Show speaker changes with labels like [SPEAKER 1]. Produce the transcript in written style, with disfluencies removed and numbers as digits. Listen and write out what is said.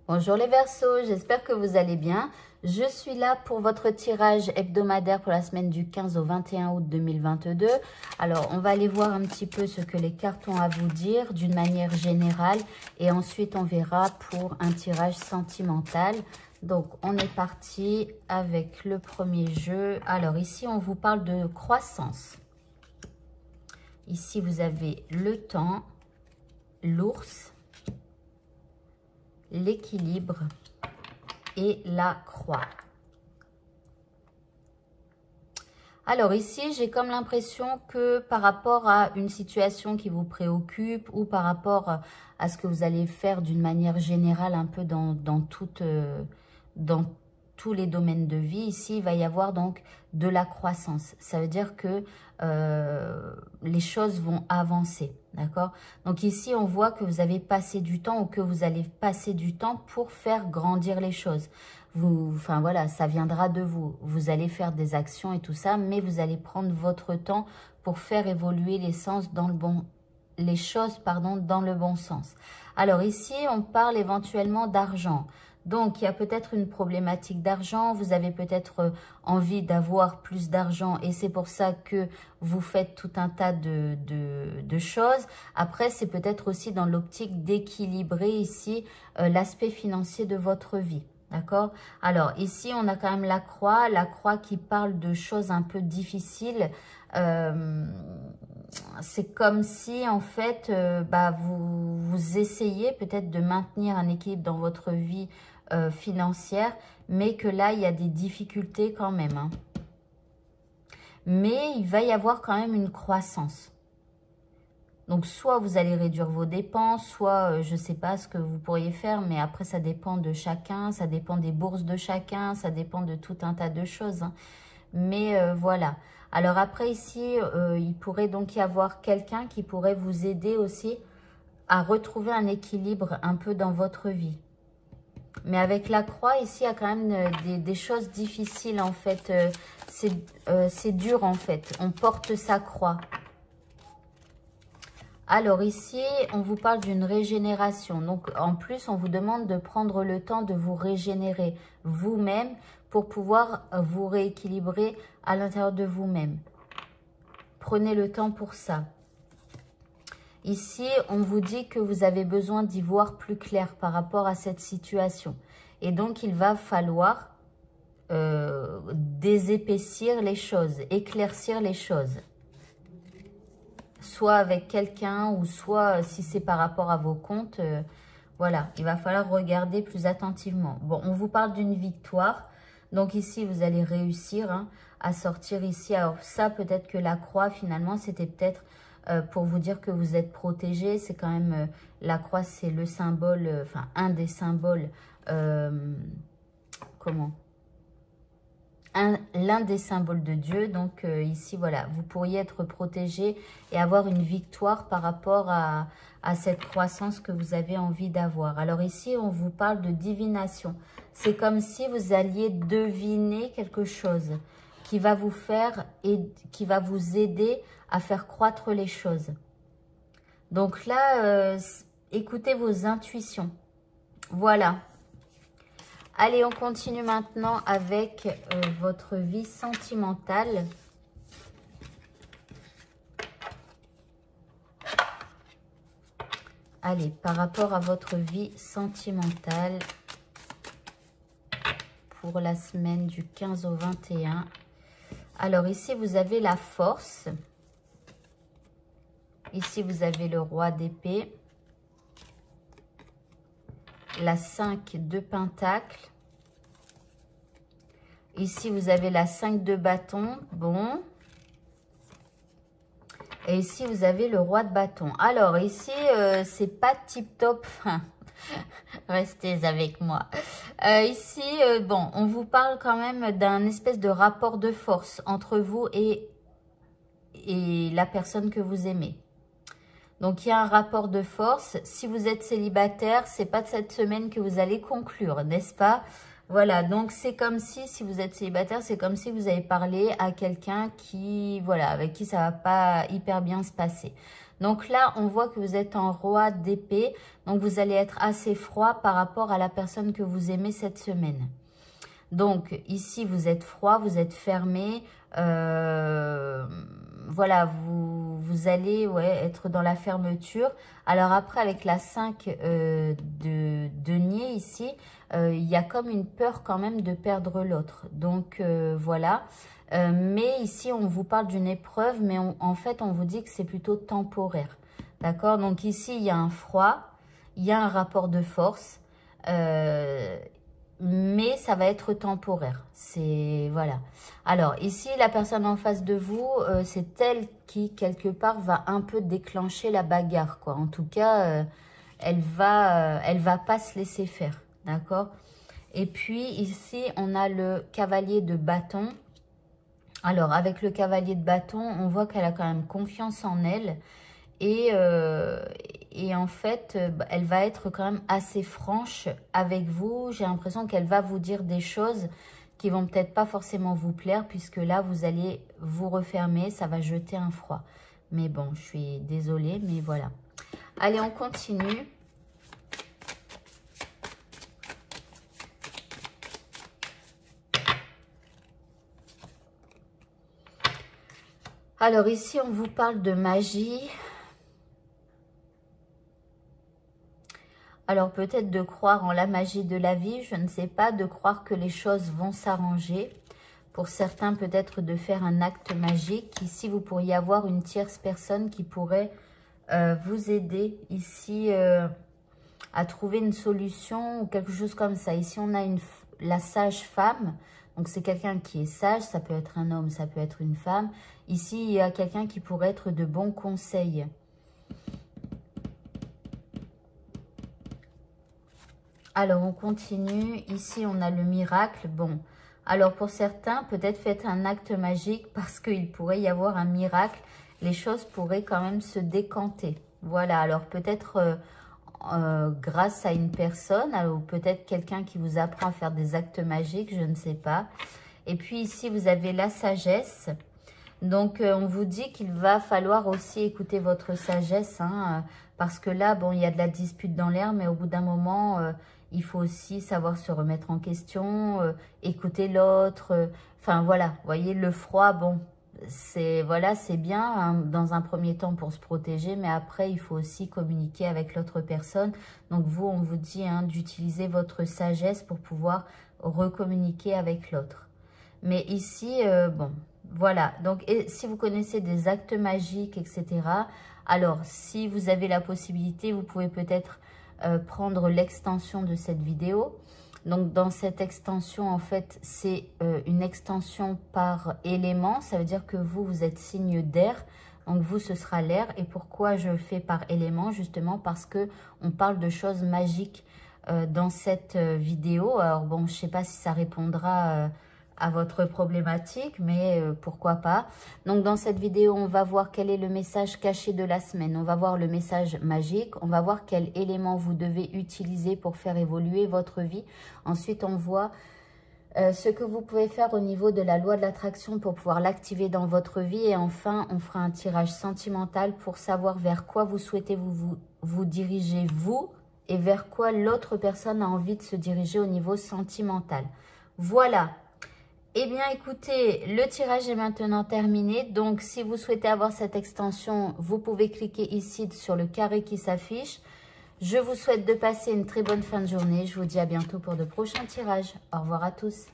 [SPEAKER 1] Bonjour les Verseaux, j'espère que vous allez bien. Je suis là pour votre tirage hebdomadaire pour la semaine du 15 au 21 août 2022. Alors, on va aller voir un petit peu ce que les cartes ont à vous dire d'une manière générale. Et ensuite, on verra pour un tirage sentimental. Donc, on est parti avec le premier jeu. Alors, ici, on vous parle de croissance. Ici, vous avez le temps, l'ours, l'équilibre et la croix. Alors ici, j'ai comme l'impression que par rapport à une situation qui vous préoccupe ou par rapport à ce que vous allez faire d'une manière générale un peu dans tous les domaines de vie, ici, il va y avoir donc de la croissance. Ça veut dire que les choses vont avancer, d'accord? Donc ici, on voit que vous avez passé du temps ou que vous allez passer du temps pour faire grandir les choses. Enfin voilà, ça viendra de vous. Vous allez faire des actions et tout ça, mais vous allez prendre votre temps pour faire évoluer les choses dans le bon sens. Alors ici, on parle éventuellement d'argent. Donc, il y a peut-être une problématique d'argent. Vous avez peut-être envie d'avoir plus d'argent et c'est pour ça que vous faites tout un tas de choses. Après, c'est peut-être aussi dans l'optique d'équilibrer ici l'aspect financier de votre vie. D'accord? Alors, ici, on a quand même la croix qui parle de choses un peu difficiles. C'est comme si, en fait, vous essayez peut-être de maintenir un équilibre dans votre vie financière, mais que là, il y a des difficultés quand même. Hein. Mais il va y avoir quand même une croissance. Donc, soit vous allez réduire vos dépenses, soit je ne sais pas ce que vous pourriez faire, mais après, ça dépend de chacun, ça dépend des bourses de chacun, ça dépend de tout un tas de choses. Hein. Mais voilà. Alors après, ici, il pourrait donc y avoir quelqu'un qui pourrait vous aider aussi à retrouver un équilibre un peu dans votre vie. Mais avec la croix, ici, il y a quand même des choses difficiles, en fait. C'est dur, en fait. On porte sa croix. Alors ici, on vous parle d'une régénération. Donc, en plus, on vous demande de prendre le temps de vous régénérer vous-même pour pouvoir vous rééquilibrer à l'intérieur de vous-même. Prenez le temps pour ça. Ici, on vous dit que vous avez besoin d'y voir plus clair par rapport à cette situation. Et donc, il va falloir désépaissir les choses, éclaircir les choses. Soit avec quelqu'un ou soit si c'est par rapport à vos comptes. Voilà, il va falloir regarder plus attentivement. Bon, on vous parle d'une victoire. Donc ici, vous allez réussir hein, à sortir ici. Alors ça, peut-être que la croix, finalement, c'était peut-être pour vous dire que vous êtes protégé. C'est quand même, la croix, c'est le symbole, enfin, un des symboles, l'un des symboles de Dieu. Donc ici, voilà, vous pourriez être protégé et avoir une victoire par rapport à cette croissance que vous avez envie d'avoir. Alors ici, on vous parle de divination. C'est comme si vous alliez deviner quelque chose qui va vous faire et qui va vous aider à faire croître les choses. Donc là, écoutez vos intuitions. Voilà. Allez, on continue maintenant avec votre vie sentimentale. Allez, par rapport à votre vie sentimentale pour la semaine du 15 au 21. Alors ici, vous avez la force. Ici, vous avez le roi d'épée. La 5 de pentacle. Ici, vous avez la 5 de bâton. Bon. Et ici, vous avez le roi de bâton. Alors, ici, c'est pas tip-top. Restez avec moi. Ici, bon, on vous parle quand même d'un espèce de rapport de force entre vous et la personne que vous aimez. Donc, il y a un rapport de force. Si vous êtes célibataire, c'est pas de cette semaine que vous allez conclure, n'est-ce pas? Voilà, donc c'est comme si vous êtes célibataire, c'est comme si vous avez parlé à quelqu'un qui, voilà, avec qui ça va pas hyper bien se passer. Donc là, on voit que vous êtes en roi d'épée. Donc, vous allez être assez froid par rapport à la personne que vous aimez cette semaine. Donc, ici, vous êtes froid, vous êtes fermé. Voilà, vous allez être dans la fermeture. Alors après, avec la 5 de denier ici, il y a comme une peur quand même de perdre l'autre. Donc, voilà. Mais ici, on vous parle d'une épreuve, mais en fait, on vous dit que c'est plutôt temporaire. D'accord? Donc ici, il y a un froid, il y a un rapport de force, mais ça va être temporaire. C'est voilà. Alors ici, la personne en face de vous, c'est elle qui, quelque part, va un peu déclencher la bagarre, quoi. En tout cas, elle va pas se laisser faire. D'accord? Et puis ici, on a le cavalier de bâton. Alors, avec le cavalier de bâton, on voit qu'elle a quand même confiance en elle. Et en fait, elle va être quand même assez franche avec vous. J'ai l'impression qu'elle va vous dire des choses qui vont peut-être pas forcément vous plaire, puisque là, vous allez vous refermer. Ça va jeter un froid. Mais bon, je suis désolée, mais voilà. Allez, on continue. Alors ici, on vous parle de magie. Alors peut-être de croire en la magie de la vie, je ne sais pas, de croire que les choses vont s'arranger. Pour certains, peut-être de faire un acte magique. Ici, vous pourriez avoir une tierce personne qui pourrait vous aider ici à trouver une solution ou quelque chose comme ça. Ici, on a la sage femme. Donc, c'est quelqu'un qui est sage. Ça peut être un homme, ça peut être une femme. Ici, il y a quelqu'un qui pourrait être de bons conseils. Alors, on continue. Ici, on a le miracle. Bon, alors pour certains, peut-être faites un acte magique parce qu'il pourrait y avoir un miracle. Les choses pourraient quand même se décanter. Voilà, alors peut-être grâce à une personne ou peut-être quelqu'un qui vous apprend à faire des actes magiques, je ne sais pas. Et puis ici, vous avez la sagesse. Donc, on vous dit qu'il va falloir aussi écouter votre sagesse, hein, parce que là, bon, il y a de la dispute dans l'air, mais au bout d'un moment, il faut aussi savoir se remettre en question, écouter l'autre. Enfin, voilà, vous voyez, le froid, bon, c'est bien hein, dans un premier temps pour se protéger, mais après, il faut aussi communiquer avec l'autre personne. Donc, vous, on vous dit hein, d'utiliser votre sagesse pour pouvoir recommuniquer avec l'autre. Mais ici, bon... Voilà, donc et si vous connaissez des actes magiques, etc., alors si vous avez la possibilité, vous pouvez peut-être prendre l'extension de cette vidéo. Donc dans cette extension, en fait, c'est une extension par élément. Ça veut dire que vous êtes signe d'air. Donc vous, ce sera l'air. Et pourquoi je le fais par élément? Justement parce que on parle de choses magiques dans cette vidéo. Alors bon, je ne sais pas si ça répondra... à votre problématique, mais pourquoi pas. Donc, dans cette vidéo, on va voir quel est le message caché de la semaine. On va voir le message magique. On va voir quel élément vous devez utiliser pour faire évoluer votre vie. Ensuite, on voit ce que vous pouvez faire au niveau de la loi de l'attraction pour pouvoir l'activer dans votre vie. Et enfin, on fera un tirage sentimental pour savoir vers quoi vous souhaitez vous diriger, vous, et vers quoi l'autre personne a envie de se diriger au niveau sentimental. Voilà. Eh bien, écoutez, le tirage est maintenant terminé. Donc, si vous souhaitez avoir cette extension, vous pouvez cliquer ici sur le carré qui s'affiche. Je vous souhaite de passer une très bonne fin de journée. Je vous dis à bientôt pour de prochains tirages. Au revoir à tous.